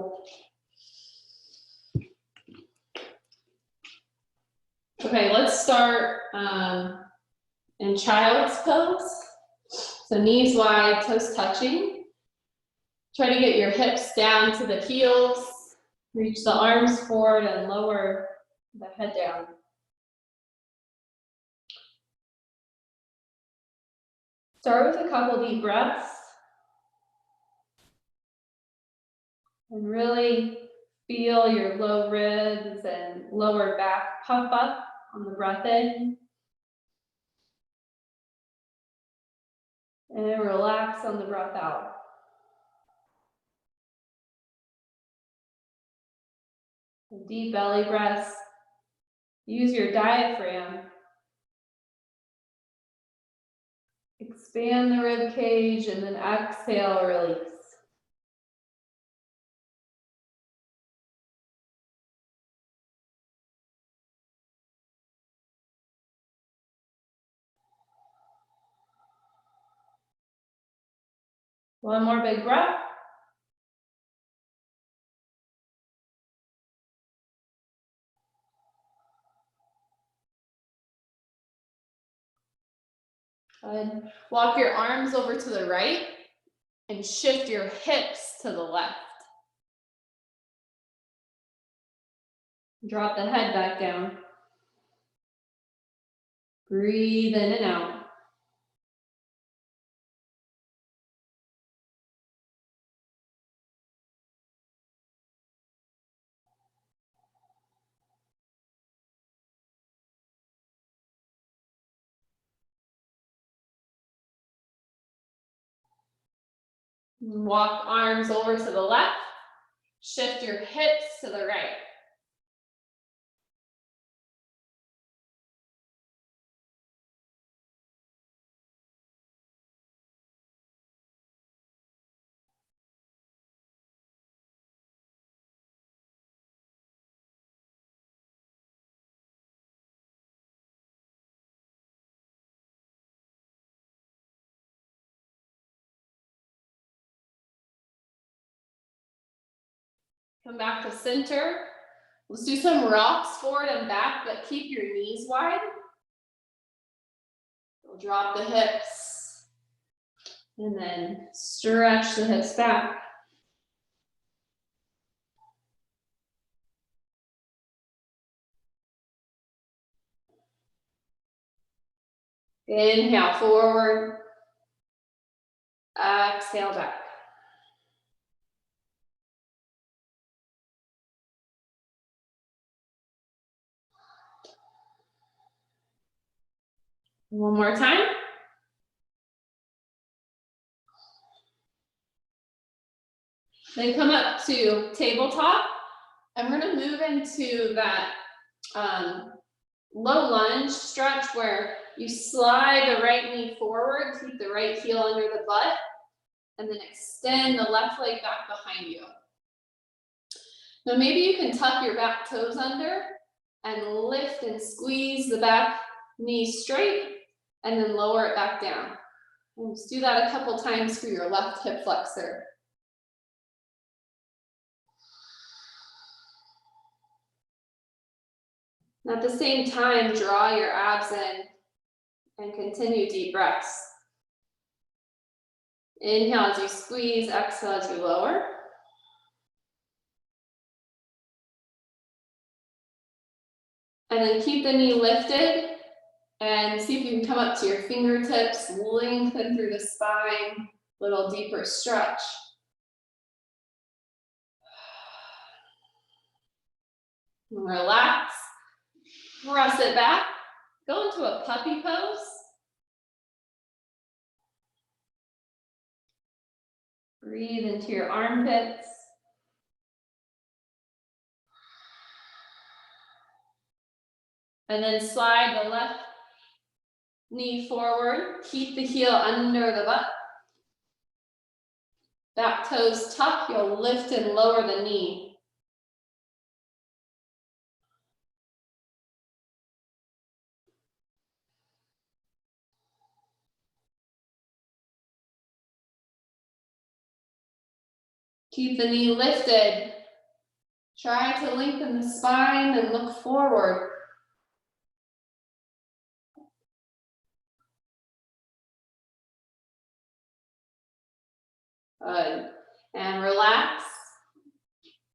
Beautiful. Okay, let's start in child's pose. So knees wide, toes touching. Try to get your hips down to the heels. Reach the arms forward and lower the head down. Start with a couple deep breaths. And really feel your low ribs and lower back puff up on the breath in. And relax on the breath out. Deep belly breaths. Use your diaphragm. Expand the rib cage and then exhale, release. One more big breath. Good. Walk your arms over to the right and shift your hips to the left. Drop the head back down. Breathe in and out. Walk arms over to the left. Shift your hips to the right. Come back to center. Let's do some rocks forward and back, but keep your knees wide. We'll drop the hips and then stretch the hips back. Inhale forward. Exhale back. One more time. Then come up to tabletop. And we're going to move into that low lunge stretch where you slide the right knee forward, keep the right heel under the butt, and then extend the left leg back behind you. Now maybe you can tuck your back toes under and lift and squeeze the back knee straight and then lower it back down. And just do that a couple times for your left hip flexor. And at the same time, draw your abs in and continue deep breaths. Inhale as you squeeze, exhale as you lower. And then keep the knee lifted and see if you can come up to your fingertips, lengthen through the spine, little deeper stretch. And relax, press it back, go into a puppy pose. Breathe into your armpits. And then slide the left knee forward. Keep the heel under the butt. Back toes tuck, you'll lift and lower the knee. Keep the knee lifted. Try to lengthen the spine and look forward. Good. And relax.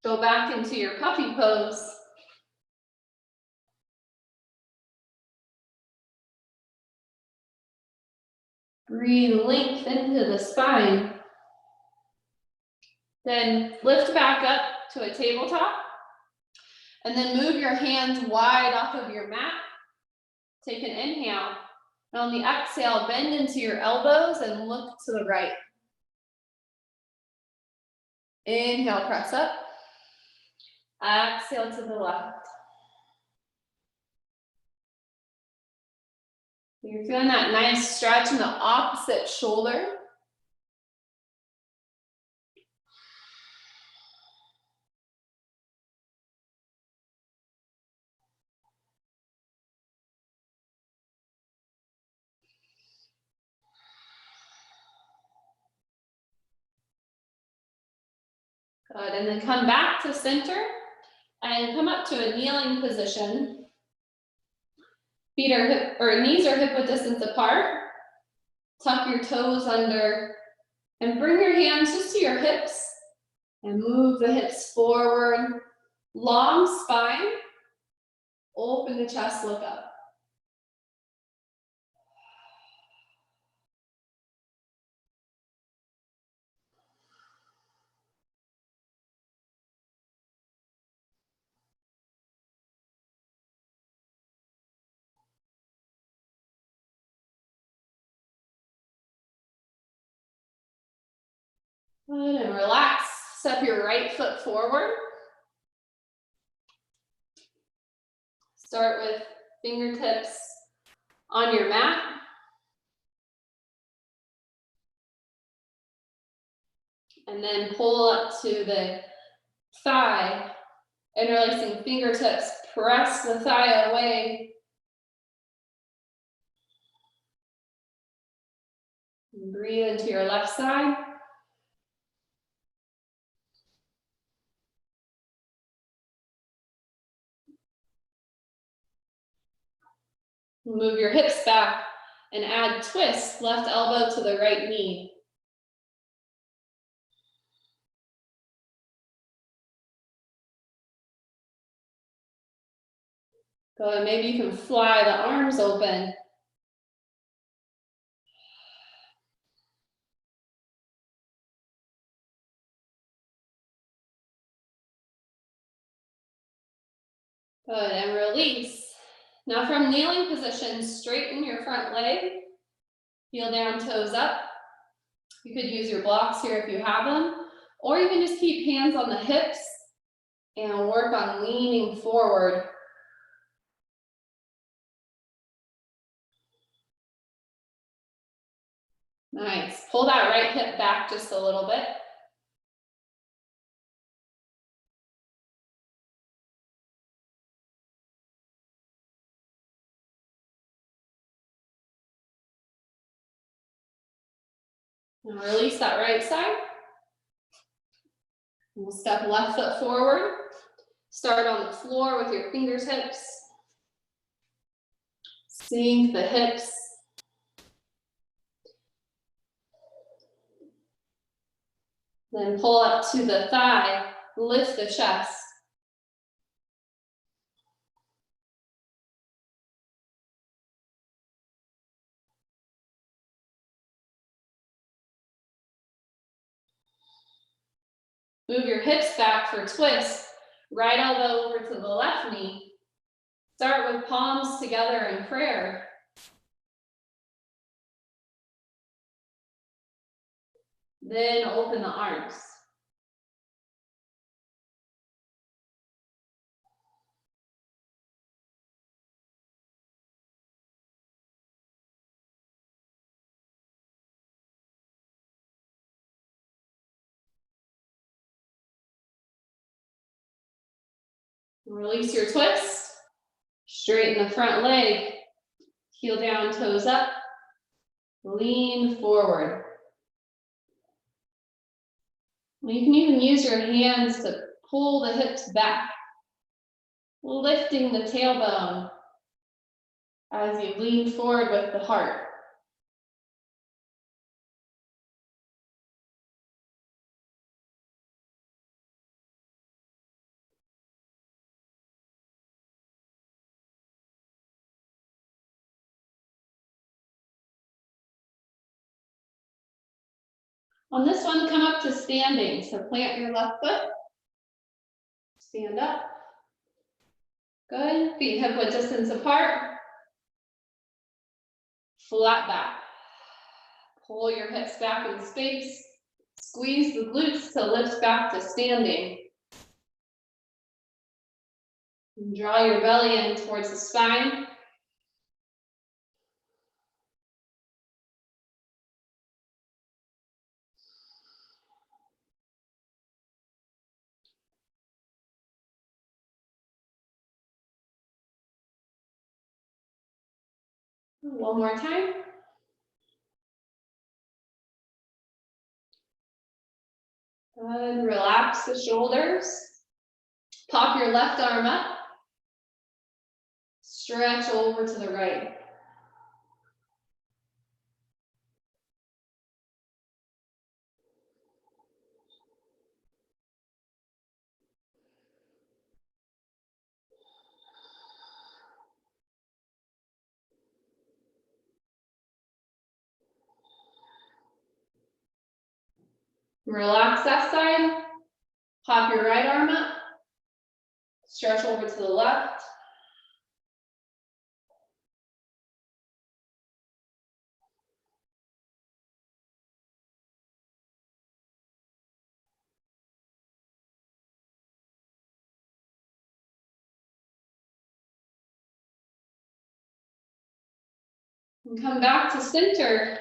Go back into your puppy pose. Breathe length into the spine. Then lift back up to a tabletop. And then move your hands wide off of your mat. Take an inhale. And on the exhale, bend into your elbows and look to the right. Inhale, press up. Exhale to the left. You're feeling that nice stretch in the opposite shoulder. Good, and then come back to center and come up to a kneeling position. Feet are hip, or knees are hip width distance apart. Tuck your toes under and bring your hands just to your hips and move the hips forward. Long spine, open the chest, look up. Good, and relax. Step your right foot forward. Start with fingertips on your mat. And then pull up to the thigh, interlacing fingertips, press the thigh away. And breathe into your left side. Move your hips back and add twist, left elbow to the right knee. Good, maybe you can fly the arms open. Good, and release. Now from kneeling position, straighten your front leg. Heel down, toes up. You could use your blocks here if you have them, or you can just keep hands on the hips and work on leaning forward. Nice. Pull that right hip back just a little bit. And release that right side. We'll step left foot forward. Start on the floor with your fingertips. Sink the hips. Then pull up to the thigh, lift the chest. Move your hips back for twist. Right elbow over to the left knee. Start with palms together in prayer. Then open the arms. Release your twist. Straighten the front leg. Heel down, toes up. Lean forward. You can even use your hands to pull the hips back, lifting the tailbone as you lean forward with the heart. On this one, come up to standing. So plant your left foot, stand up. Good, feet hip width distance apart. Flat back. Pull your hips back in space. Squeeze the glutes to lift back to standing. And draw your belly in towards the spine. One more time. Good, relax the shoulders. Pop your left arm up. Stretch over to the right. Relax that side. Pop your right arm up. Stretch over to the left. And come back to center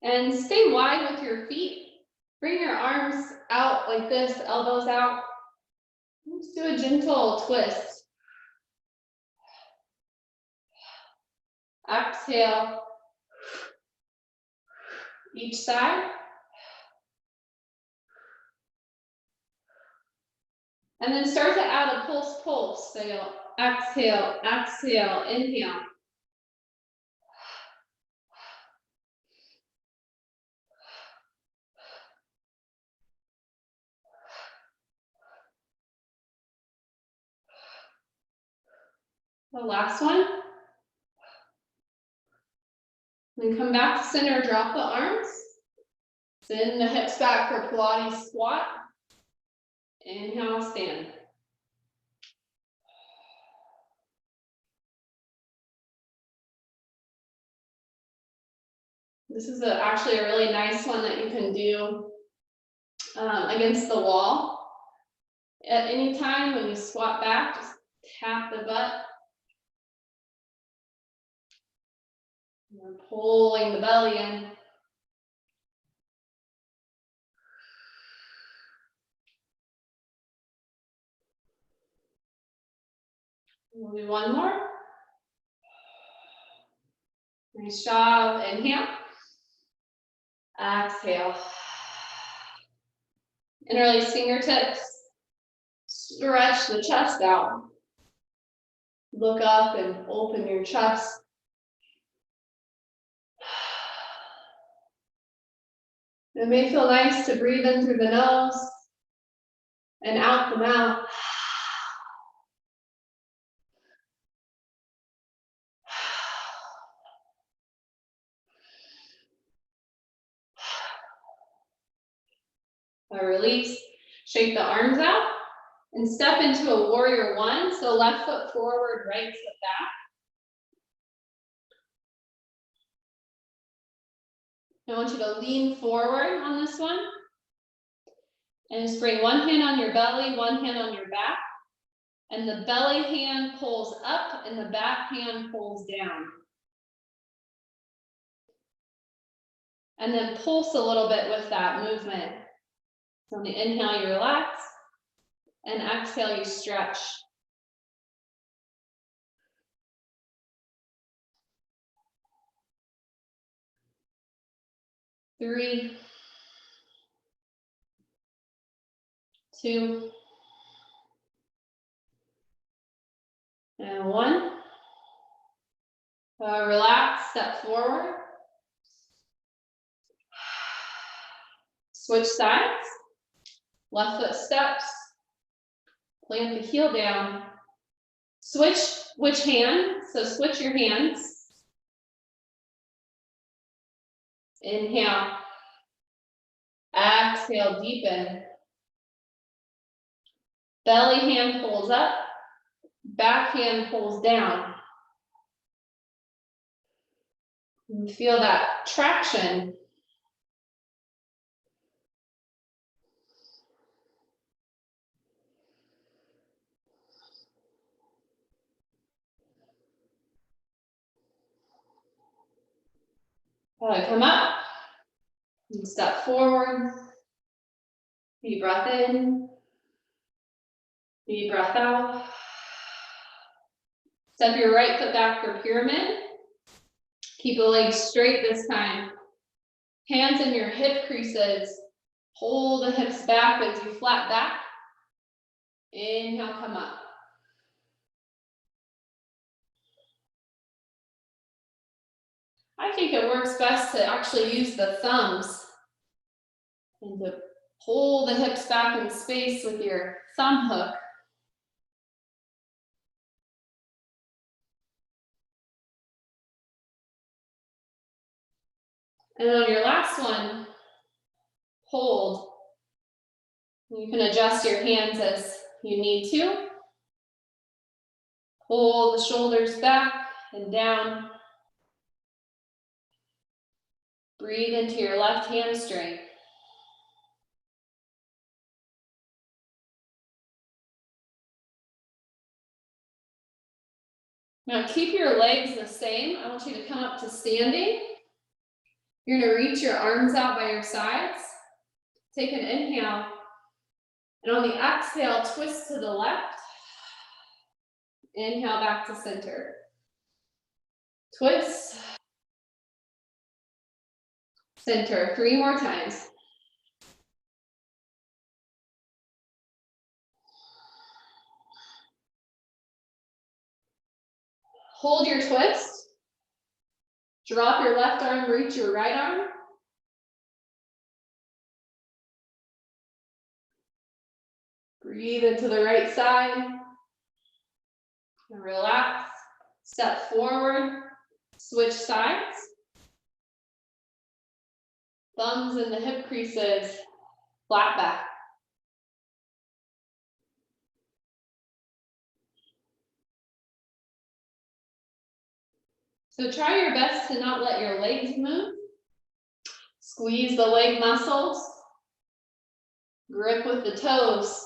and stay wide with your feet. Bring your arms out like this, elbows out. Let's do a gentle twist. Exhale. Each side. And then start to add a pulse. So you'll exhale, exhale, inhale. The last one. Then come back to center, drop the arms. Send the hips back for Pilates squat. Inhale, stand. This is actually a really nice one that you can do against the wall. At any time when you squat back, just tap the butt. You're pulling the belly in. We'll do one more. Nice job. Inhale. Exhale. Interlace fingertips. Stretch the chest out. Look up and open your chest. It may feel nice to breathe in through the nose and out the mouth. Release, shake the arms out and step into a warrior one. So left foot forward, right foot back. I want you to lean forward on this one and just bring one hand on your belly, one hand on your back, and the belly hand pulls up and the back hand pulls down. And then pulse a little bit with that movement. So on the inhale, you relax, and exhale, you stretch. Three, 2, and 1. Relax, step forward. Switch sides. Left foot steps. Plant the heel down. Switch which hand, so switch your hands. Inhale. Exhale, deepen. Belly hand pulls up. Back hand pulls down. And feel that traction. Come up and step forward. Deep breath in. Deep breath out. Step your right foot back for pyramid. Keep the legs straight this time. Hands in your hip creases. Pull the hips back as you flat back. Inhale, come up. I think it works best to actually use the thumbs and to pull the hips back in space with your thumb hook. And on your last one, hold. You can adjust your hands as you need to. Pull the shoulders back and down. Breathe into your left hamstring. Now keep your legs the same. I want you to come up to standing. You're going to reach your arms out by your sides. Take an inhale. And on the exhale, twist to the left. Inhale back to center. Twist. Center. 3 more times. Hold your twist. Drop your left arm, reach your right arm. Breathe into the right side. And relax. Step forward. Switch sides. Thumbs in the hip creases. Flat back. So try your best to not let your legs move. Squeeze the leg muscles. Grip with the toes.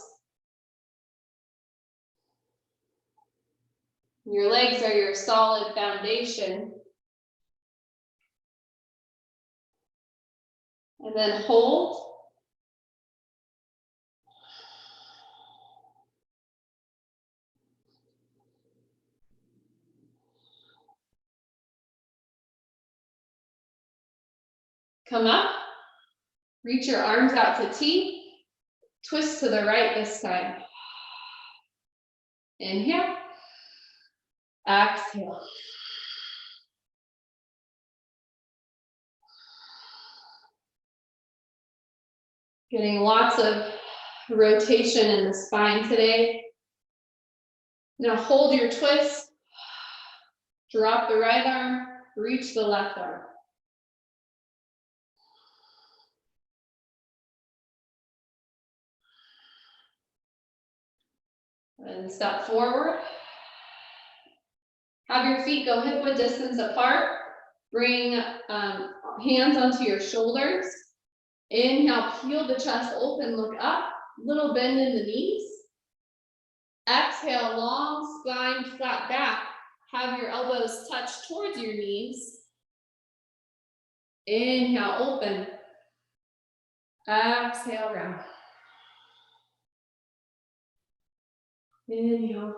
Your legs are your solid foundation. And then hold. Come up. Reach your arms out to T. Twist to the right this time. Inhale. Exhale. Getting lots of rotation in the spine today. Now hold your twist. Drop the right arm. Reach the left arm. And step forward. Have your feet go hip-width distance apart. Bring hands onto your shoulders. Inhale, peel the chest open, look up. Little bend in the knees. Exhale, long spine, flat back. Have your elbows touch towards your knees. Inhale, open. Exhale, round. Inhale.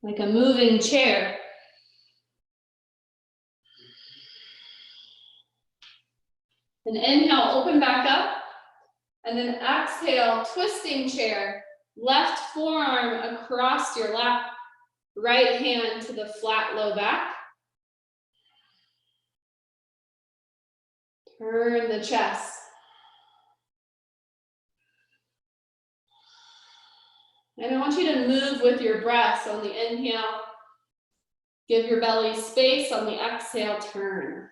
Like a moving chair. And inhale, open back up. And then exhale, twisting chair, left forearm across your lap, right hand to the flat low back. Turn the chest. And I want you to move with your breath. So on the inhale, give your belly space. On the exhale, turn.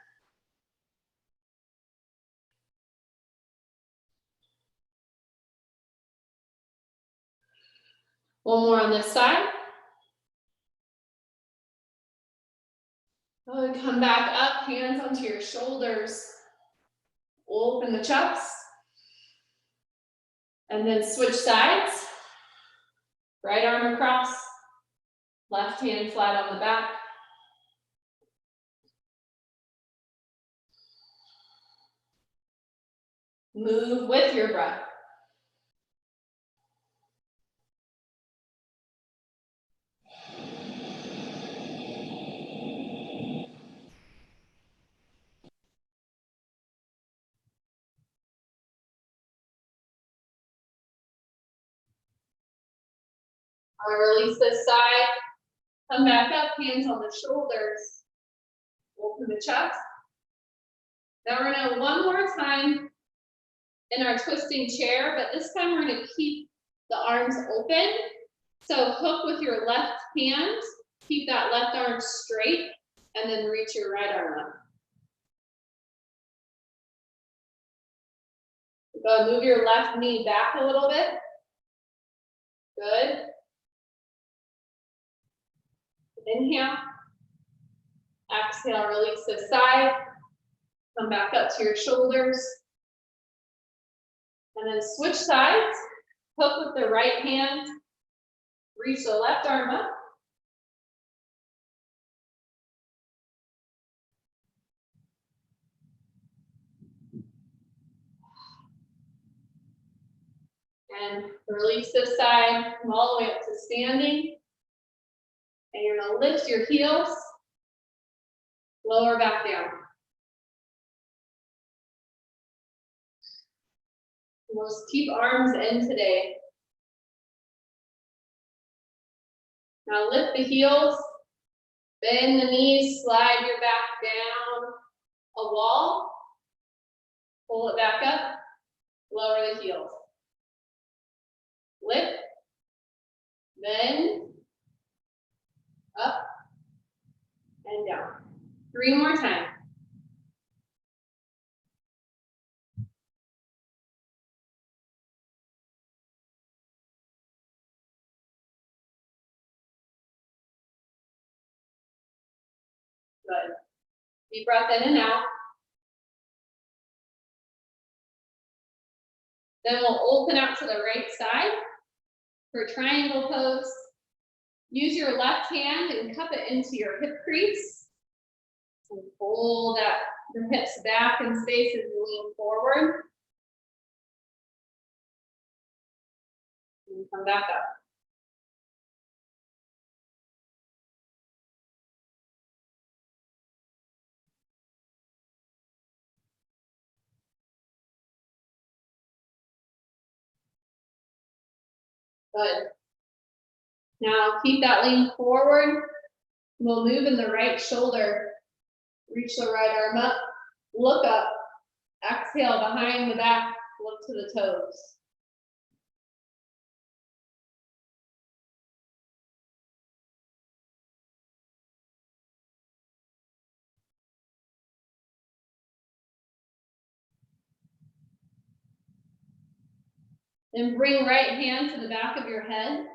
One more on this side. Oh, come back up, hands onto your shoulders. Open the chest. And then switch sides. Right arm across, left hand flat on the back. Move with your breath. I'll release this side. Come back up, hands on the shoulders. Open the chest. Now we're gonna one more time in our twisting chair, but this time we're gonna keep the arms open. So hook with your left hand, keep that left arm straight, and then reach your right arm up. Go move your left knee back a little bit. Good. Inhale. Exhale, release the side. Come back up to your shoulders. And then switch sides. Hook with the right hand. Reach the left arm up. And release this side. Come all the way up to standing. And you're gonna lift your heels. Lower back down. We'll just keep arms in today. Now lift the heels, bend the knees, slide your back down a wall, pull it back up, lower the heels. Lift, bend, up, and down. 3 more times. Good. Deep breath in and out. Then we'll open out to the right side for triangle pose. Use your left hand and cup it into your hip crease. And pull the hips back in space as you lean forward. And come back up. Good. Now keep that lean forward. We'll move in the right shoulder. Reach the right arm up. Look up. Exhale behind the back. Look to the toes. Then bring right hand to the back of your head.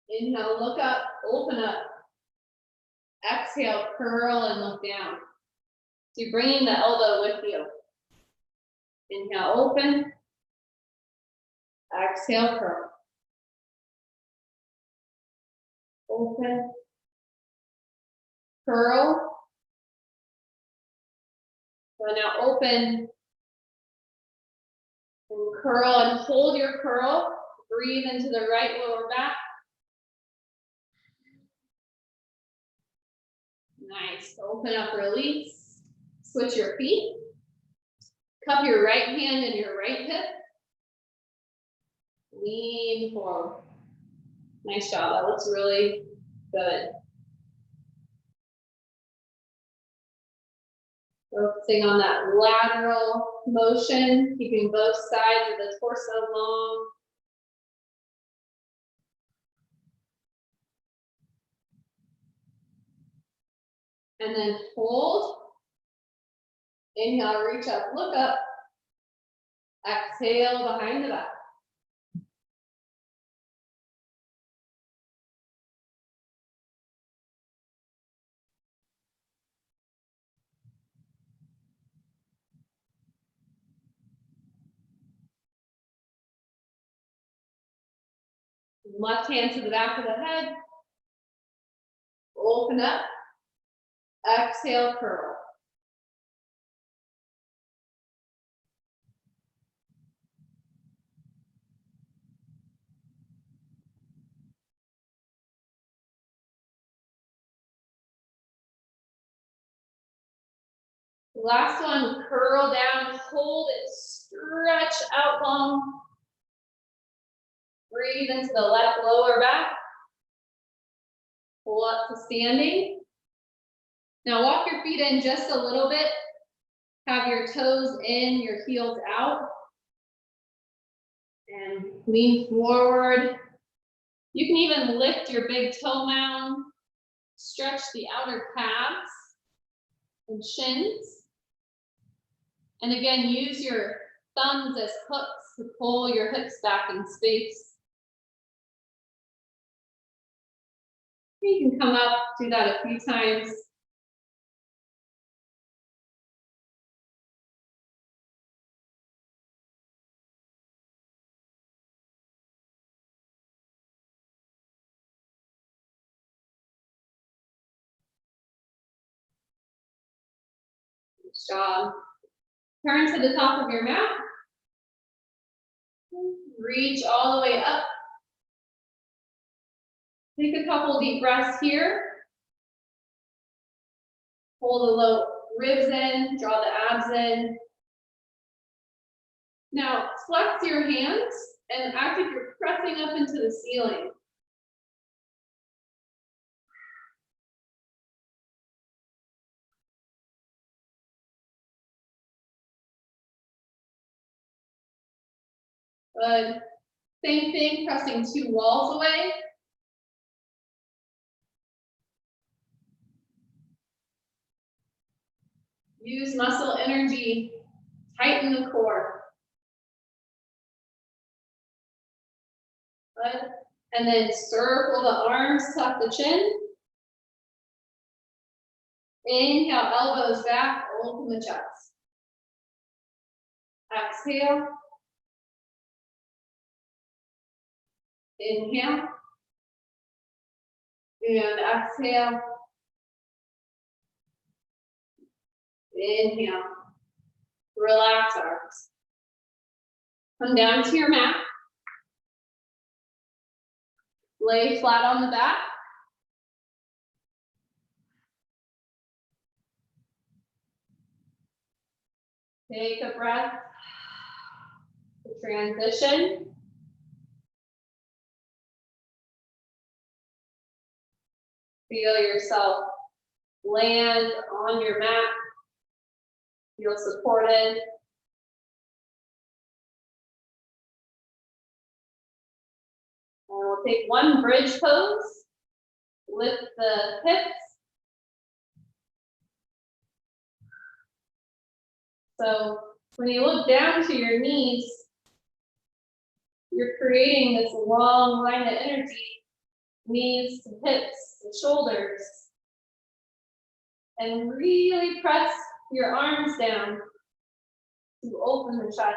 Inhale, look up, open up. Exhale, curl and look down. So you're bringing the elbow with you. Inhale, open. Exhale, curl. Open. Curl. So now open. And curl and hold your curl. Breathe into the right lower back. Nice. Open up, release. Switch your feet. Cup your right hand in your right hip. Lean forward. Nice job, that looks really good. Focusing on that lateral motion, keeping both sides of the torso long. And then hold. Inhale, reach up, look up. Exhale behind the back. Left hand to the back of the head. Open up. Exhale, curl. Last one, curl down, hold it, stretch out long. Breathe into the left lower back. Pull up to standing. Now walk your feet in just a little bit. Have your toes in, your heels out. And lean forward. You can even lift your big toe mound. Stretch the outer calves and shins. And again, use your thumbs as hooks to pull your hips back in space. You can come up, do that a few times. Good job. Turn to the top of your mat. Reach all the way up. Take a couple deep breaths here. Pull the low ribs in, draw the abs in. Now flex your hands and act like you're pressing up into the ceiling. Good. Same thing, pressing 2 walls away. Use muscle energy, tighten the core. Good. And then circle the arms, tuck the chin. Inhale, elbows back, open the chest. Exhale. Inhale. And exhale. Inhale. Relax arms. Come down to your mat. Lay flat on the back. Take a breath. Transition. Feel yourself land on your mat. Feel supported. And we'll take one bridge pose. Lift the hips. So when you look down to your knees, you're creating this long line of energy, knees to hips to shoulders. And really press your arms down to open the chest.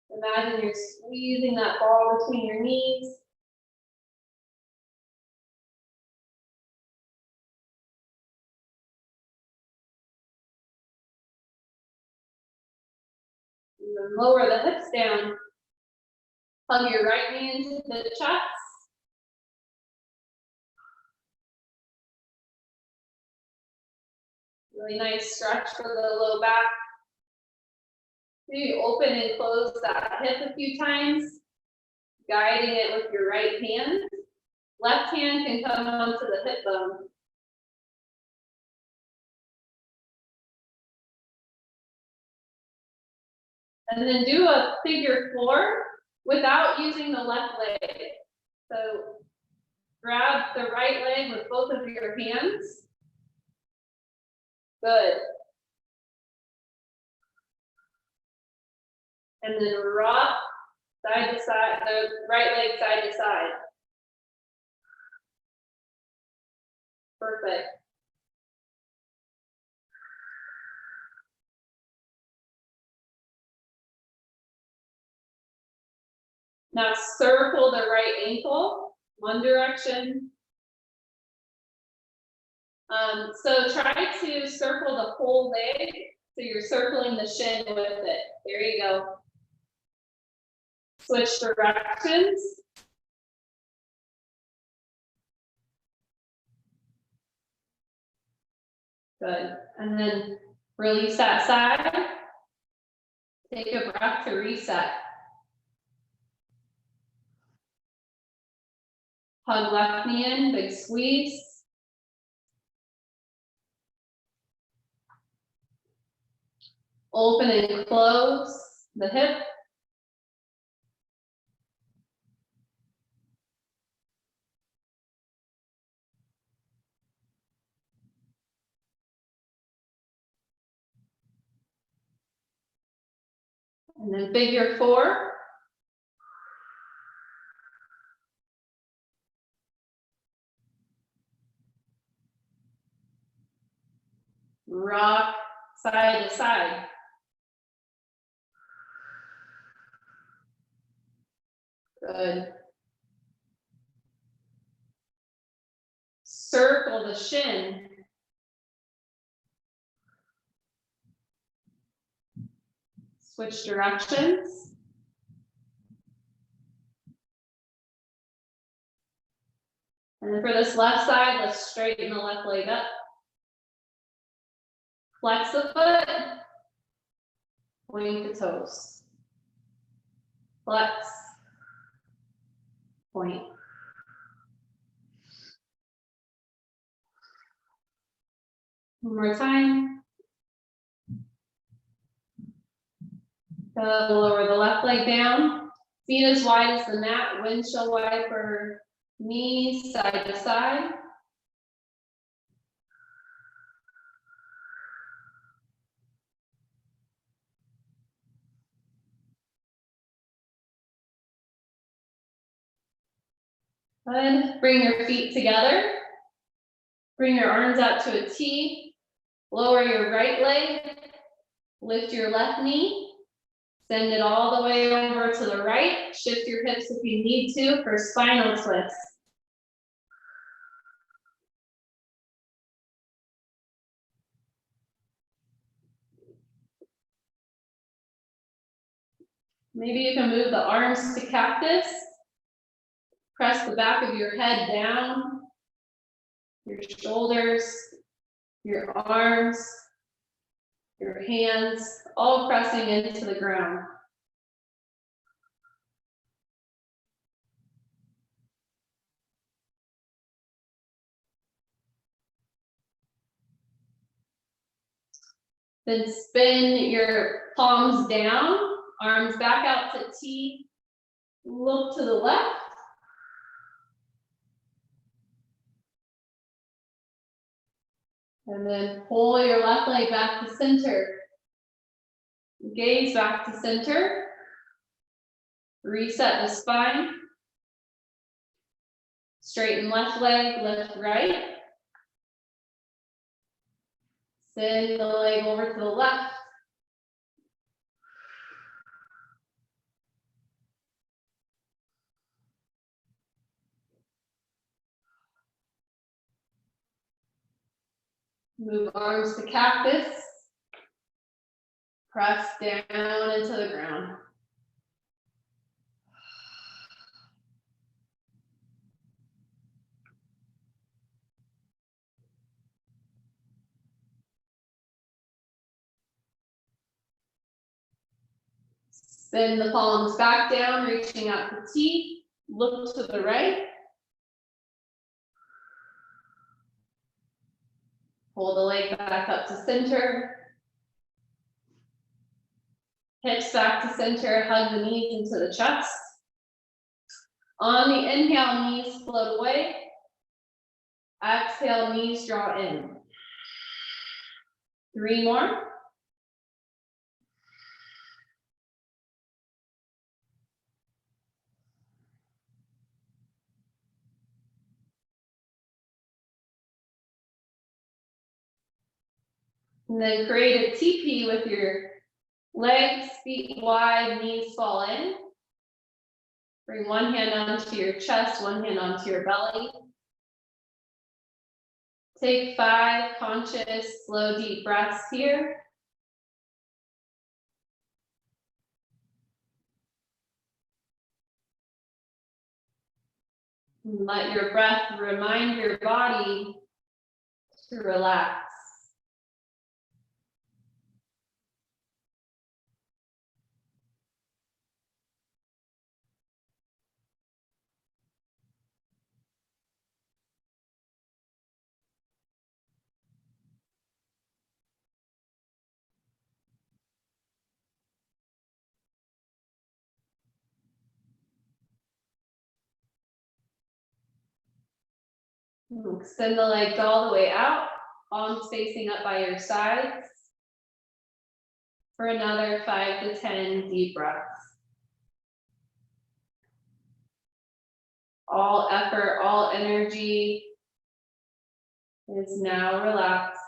Imagine you're squeezing that ball between your knees. And then lower the hips down. Hug your right knee into the chest. Really nice stretch for the low back. Maybe open and close that hip a few times, guiding it with your right hand. Left hand can come onto the hip bone. And then do a figure 4 without using the left leg. So grab the right leg with both of your hands. Good. And then rock side to side, the right leg side to side. Perfect. Now circle the right ankle, one direction. So try to circle the whole leg, so you're circling the shin with it. There you go. Switch directions. Good. And then release that side. Take a breath to reset. Hug left knee in, big squeeze. Open and close the hip. And then figure 4. Rock side to side. Good. Circle the shin. Switch directions. And then for this left side, let's straighten the left leg up. Flex the foot. Point the toes. Flex. Point. One more time. Lower the left leg down. Feet as wide as the mat. Windshield wiper. Knees side to side. Good. Bring your feet together. Bring your arms out to a T. Lower your right leg. Lift your left knee. Send it all the way over to the right. Shift your hips if you need to for spinal twists. Maybe you can move the arms to cactus. Press the back of your head down. Your shoulders, your arms, your hands, all pressing into the ground. Then spin your palms down, arms back out to T. Look to the left. And then pull your left leg back to center. Gaze back to center. Reset the spine. Straighten left leg, lift right. Send the leg over to the left. Move arms to cactus. Press down into the ground. Spin the palms back down, reaching out to T. Look to the right. Pull the leg back up to center. Hips back to center, hug the knees into the chest. On the inhale, knees float away. Exhale, knees draw in. 3 more. And then create a TP with your legs, feet wide, knees fall in. Bring one hand onto your chest, one hand onto your belly. Take 5 conscious, slow, deep breaths here. And let your breath remind your body to relax. Extend the legs all the way out, palms facing up by your sides. For another 5 to 10 deep breaths. All effort, all energy is now relaxed.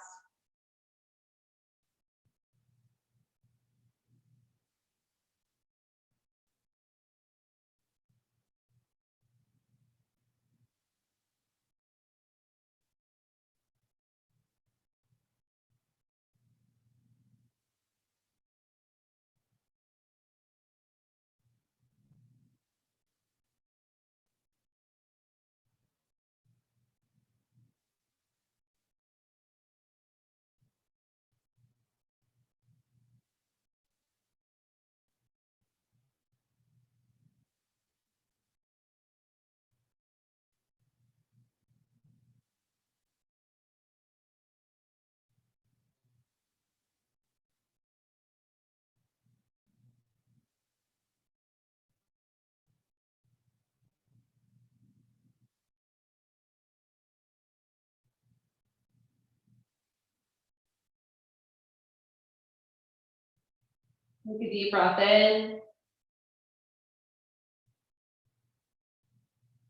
Take a deep breath in.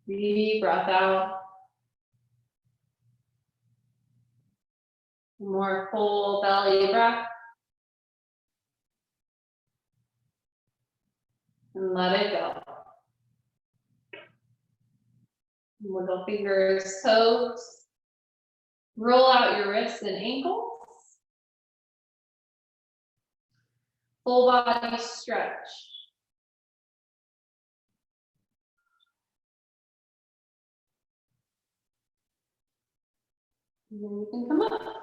Deep breath out. More full belly breath. And let it go. Wiggle fingers, toes. Roll out your wrists and ankles. Full body stretch. And then you can come up.